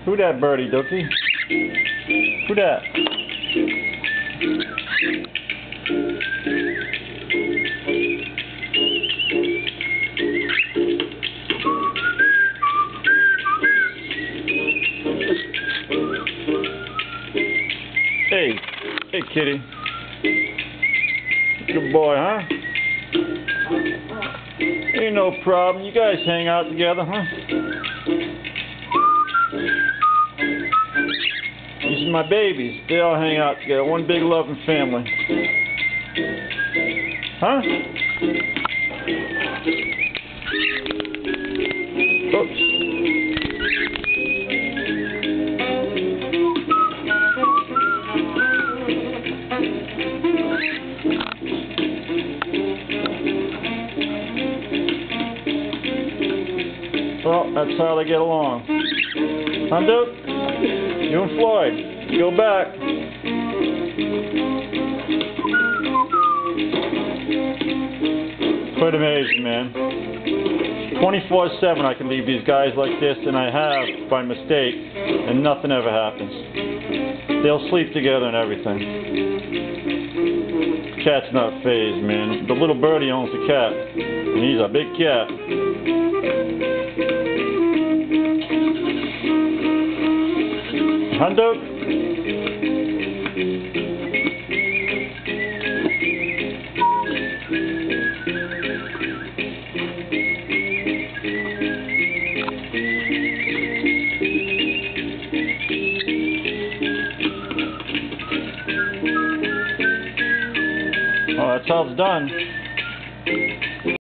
Who that birdie, Dookie? Who that? Hey, hey kitty. Good boy, huh? Ain't no problem. You guys hang out together, huh? These are my babies. They all hang out together. One big loving family. Huh? Oops. Well, that's how they get along. Huh, Duke? You and Floyd, go back. Quite amazing, man. 24/7 I can leave these guys like this, and I have by mistake, and nothing ever happens. They'll sleep together and everything. Cat's not phased, man. The little birdie owns the cat, and he's a big cat. Hundo? Oh, that's how it's done.